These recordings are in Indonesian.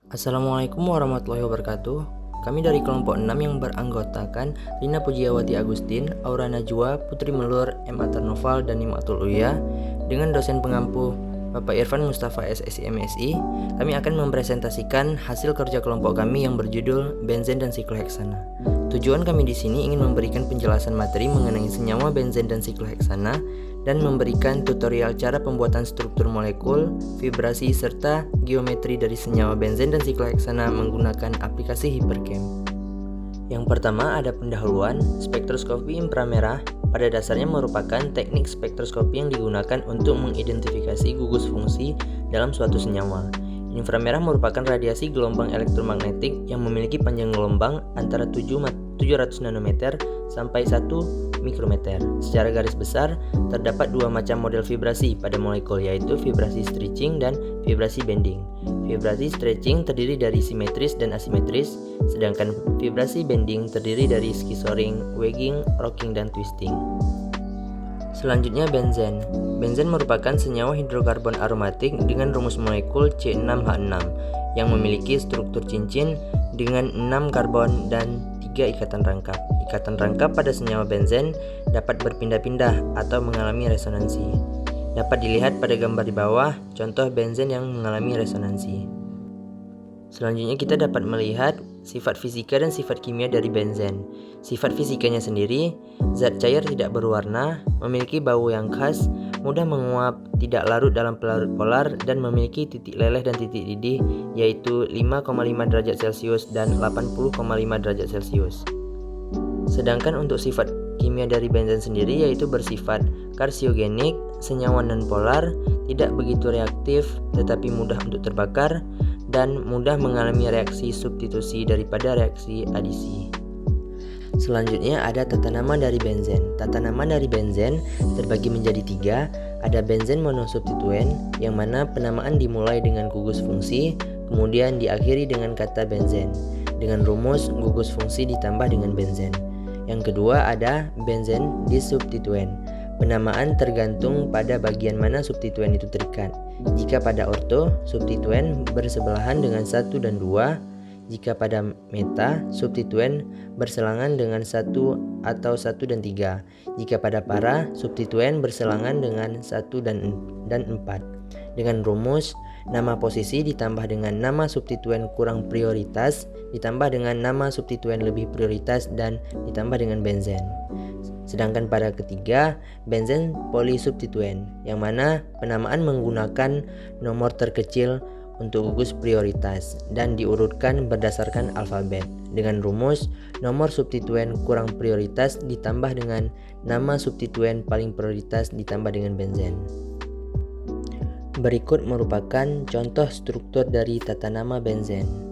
Assalamualaikum warahmatullahi wabarakatuh. Kami dari kelompok 6 yang beranggotakan Rina Pujiawati Agustin, Aura Najwa, Putri Melur, M. Atarnoval, dan Nimatul Uya dengan dosen pengampu Bapak Irfan Mustafa SSI MSI, kami akan mempresentasikan hasil kerja kelompok kami yang berjudul benzen dan sikloheksana. Tujuan kami di sini ingin memberikan penjelasan materi mengenai senyawa benzen dan sikloheksana dan memberikan tutorial cara pembuatan struktur molekul, vibrasi, serta geometri dari senyawa benzen dan sikloheksana menggunakan aplikasi Hypercam. Yang pertama ada pendahuluan. Spektroskopi inframerah pada dasarnya merupakan teknik spektroskopi yang digunakan untuk mengidentifikasi gugus fungsi dalam suatu senyawa. Inframerah merupakan radiasi gelombang elektromagnetik yang memiliki panjang gelombang antara 700 nanometer sampai 1 mikrometer. Secara garis besar, terdapat dua macam model vibrasi pada molekul, yaitu vibrasi stretching dan vibrasi bending. Vibrasi stretching terdiri dari simetris dan asimetris, sedangkan vibrasi bending terdiri dari schizoring, wagging, rocking, dan twisting. Selanjutnya benzen. Benzen merupakan senyawa hidrokarbon aromatik dengan rumus molekul C6H6 yang memiliki struktur cincin dengan 6 karbon dan 3 ikatan rangkap. Ikatan rangkap pada senyawa benzen dapat berpindah-pindah atau mengalami resonansi. Dapat dilihat pada gambar di bawah contoh benzen yang mengalami resonansi. Selanjutnya kita dapat melihat sifat fisika dan sifat kimia dari benzen. Sifat fisikanya sendiri, zat cair tidak berwarna, memiliki bau yang khas, mudah menguap, tidak larut dalam pelarut polar, dan memiliki titik leleh dan titik didih, yaitu 5,5 derajat Celcius dan 80,5 derajat Celcius. Sedangkan untuk sifat kimia dari benzen sendiri yaitu bersifat karsiogenik, senyawa nonpolar, tidak begitu reaktif tetapi mudah untuk terbakar, dan mudah mengalami reaksi substitusi daripada reaksi adisi. Selanjutnya ada tata nama dari benzen. Tata nama dari benzen terbagi menjadi 3. Ada benzen monosubstituen, yang mana penamaan dimulai dengan gugus fungsi, kemudian diakhiri dengan kata benzen, dengan rumus gugus fungsi ditambah dengan benzen. Yang kedua ada benzen disubstituen. Penamaan tergantung pada bagian mana substituen itu terikat. Jika pada orto, substituen bersebelahan dengan 1 dan 2. Jika pada meta, substituen berselangan dengan 1 atau 1 dan 3. Jika pada para, substituen berselangan dengan 1 dan 4. Dengan rumus, nama posisi ditambah dengan nama substituen kurang prioritas, ditambah dengan nama substituen lebih prioritas, dan ditambah dengan benzen. Sedangkan pada ketiga, benzen polisubstituen, yang mana penamaan menggunakan nomor terkecil untuk gugus prioritas dan diurutkan berdasarkan alfabet. Dengan rumus, nomor substituen kurang prioritas ditambah dengan nama substituen paling prioritas ditambah dengan benzen. Berikut merupakan contoh struktur dari tata nama benzen.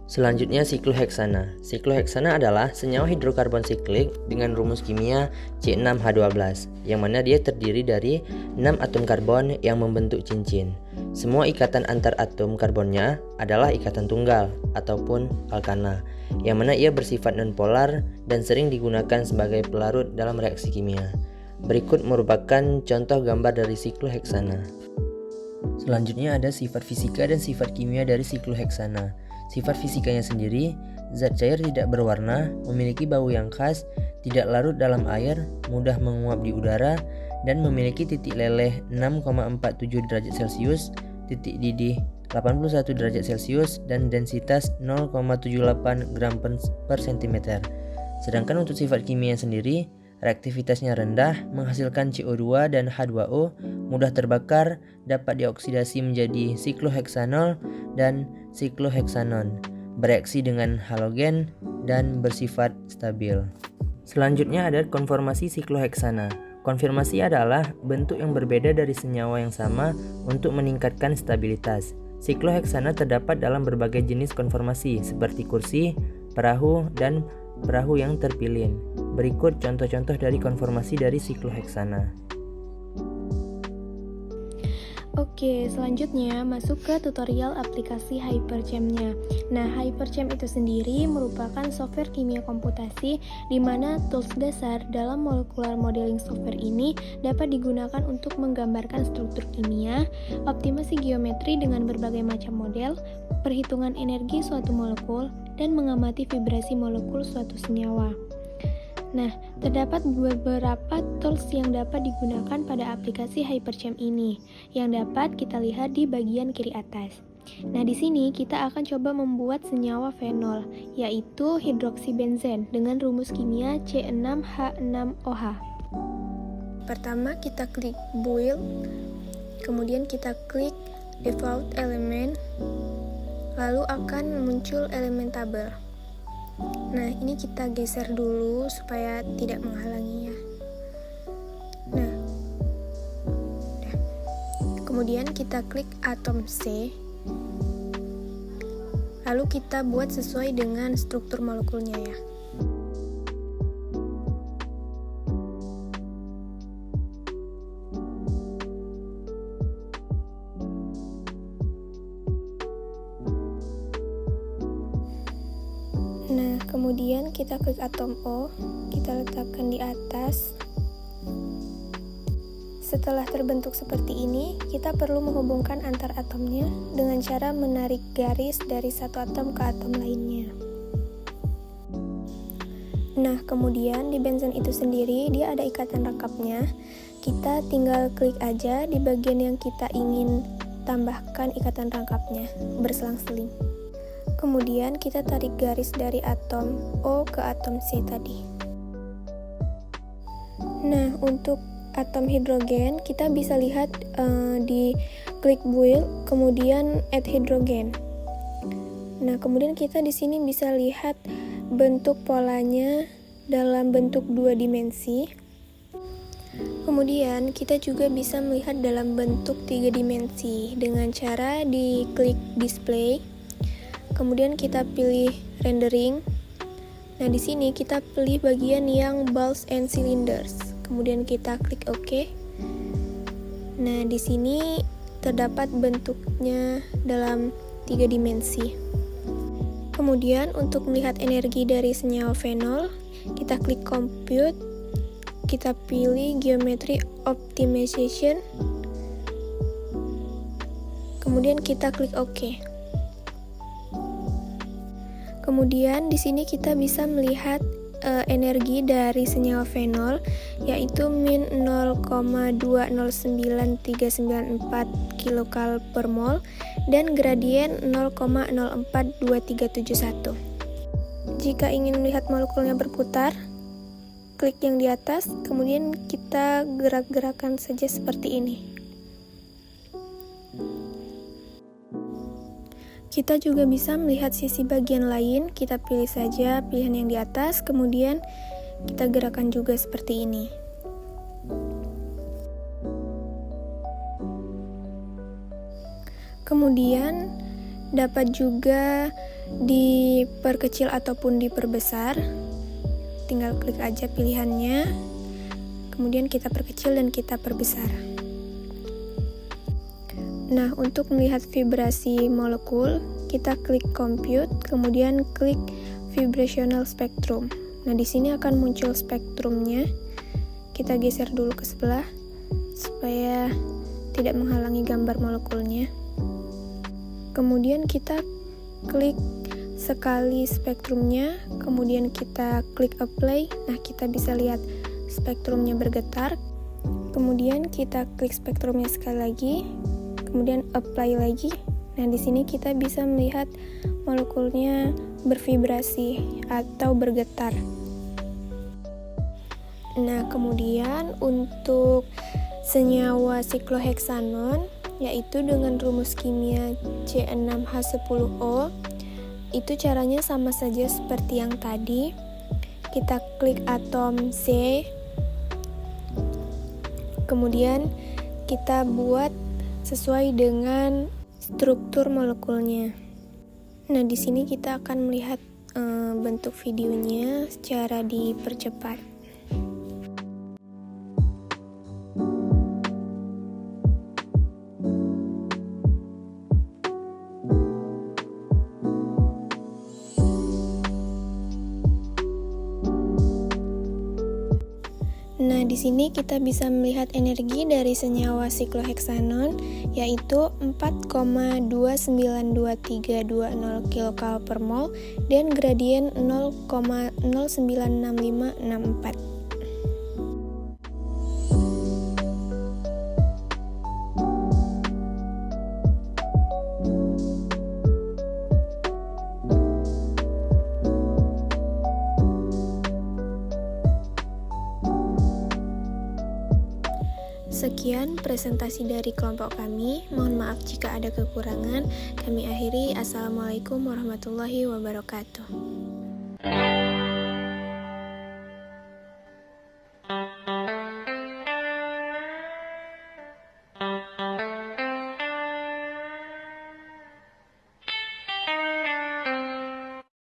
Selanjutnya sikloheksana. Sikloheksana adalah senyawa hidrokarbon siklik dengan rumus kimia C6H12, yang mana dia terdiri dari 6 atom karbon yang membentuk cincin. Semua ikatan antar atom karbonnya adalah ikatan tunggal ataupun alkana, yang mana ia bersifat nonpolar dan sering digunakan sebagai pelarut dalam reaksi kimia. Berikut merupakan contoh gambar dari sikloheksana. Selanjutnya ada sifat fisika dan sifat kimia dari sikloheksana. Sifat fisikanya sendiri, zat cair tidak berwarna, memiliki bau yang khas, tidak larut dalam air, mudah menguap di udara, dan memiliki titik leleh 6,47 derajat Celcius, titik didih 81 derajat Celcius, dan densitas 0,78 gram per cm. Sedangkan untuk sifat kimia sendiri, reaktivitasnya rendah, menghasilkan CO2 dan H2O, mudah terbakar, dapat dioksidasi menjadi sikloheksanol dan sikloheksanon, bereaksi dengan halogen, dan bersifat stabil. Selanjutnya ada konformasi sikloheksana. Konfirmasi adalah bentuk yang berbeda dari senyawa yang sama untuk meningkatkan stabilitas. Sikloheksana terdapat dalam berbagai jenis konformasi seperti kursi, perahu, dan perahu yang terpilin. Berikut contoh-contoh dari konformasi dari sikloheksana. Oke, selanjutnya masuk ke tutorial aplikasi HyperChamp-nya. Nah, HyperChamp itu sendiri merupakan software kimia komputasi di mana tools dasar dalam molecular modeling software ini dapat digunakan untuk menggambarkan struktur kimia, optimasi geometri dengan berbagai macam model, perhitungan energi suatu molekul, dan mengamati vibrasi molekul suatu senyawa. Nah, terdapat beberapa tools yang dapat digunakan pada aplikasi HyperChamp ini, yang dapat kita lihat di bagian kiri atas. Nah, di sini kita akan coba membuat senyawa fenol, yaitu hidroksibenzen dengan rumus kimia C6H6OH. Pertama, kita klik build, kemudian kita klik default element, lalu akan muncul elemen tabel. Nah, ini kita geser dulu supaya tidak menghalangi ya. Nah, kemudian kita klik atom C, lalu kita buat sesuai dengan struktur molekulnya ya. Nah, kemudian kita klik atom O, kita letakkan di atas. Setelah terbentuk seperti ini, kita perlu menghubungkan antar atomnya dengan cara menarik garis dari satu atom ke atom lainnya. Nah, kemudian di benzen itu sendiri, dia ada ikatan rangkapnya. Kita tinggal klik aja di bagian yang kita ingin tambahkan ikatan rangkapnya, berselang-seling. Kemudian kita tarik garis dari atom O ke atom C tadi. Nah, untuk atom hidrogen kita bisa lihat di klik build, kemudian add hidrogen. Nah, kemudian kita di sini bisa lihat bentuk polanya dalam bentuk 2 dimensi. Kemudian kita juga bisa melihat dalam bentuk 3 dimensi dengan cara di klik display. Kemudian kita pilih rendering. Nah, di sini kita pilih bagian yang balls and cylinders. Kemudian kita klik OK. Nah, di sini terdapat bentuknya dalam 3 dimensi. Kemudian untuk melihat energi dari senyawa fenol, kita klik compute. Kita pilih geometry optimization. Kemudian kita klik OK. Kemudian di sini kita bisa melihat energi dari senyawa fenol, yaitu min 0,209394 kilokal per mol dan gradien 0,042371. Jika ingin melihat molekulnya berputar, klik yang di atas, kemudian kita gerak-gerakan saja seperti ini. Kita juga bisa melihat sisi bagian lain, kita pilih saja pilihan yang di atas, kemudian kita gerakan juga seperti ini. Kemudian dapat juga diperkecil ataupun diperbesar, tinggal klik aja pilihannya, kemudian kita perkecil dan kita perbesar. Nah, untuk melihat vibrasi molekul, kita klik compute, kemudian klik vibrational spectrum. Nah, di sini akan muncul spektrumnya. Kita geser dulu ke sebelah supaya tidak menghalangi gambar molekulnya. Kemudian kita klik sekali spektrumnya, kemudian kita klik apply. Nah, kita bisa lihat spektrumnya bergetar. Kemudian kita klik spektrumnya sekali lagi, kemudian apply lagi. Nah, di sini kita bisa melihat molekulnya bervibrasi atau bergetar. Nah, kemudian untuk senyawa sikloheksanon, yaitu dengan rumus kimia C6H10O, itu caranya sama saja seperti yang tadi. Kita klik atom C, kemudian kita buat sesuai dengan struktur molekulnya. Nah, di sini kita akan melihat bentuk videonya secara dipercepat. Nah, di sini kita bisa melihat energi dari senyawa sikloheksanon yaitu 4,292320 kcal per mol dan gradien 0,096564. Sekian presentasi dari kelompok kami. Mohon maaf jika ada kekurangan. Kami akhiri. Assalamualaikum warahmatullahi wabarakatuh.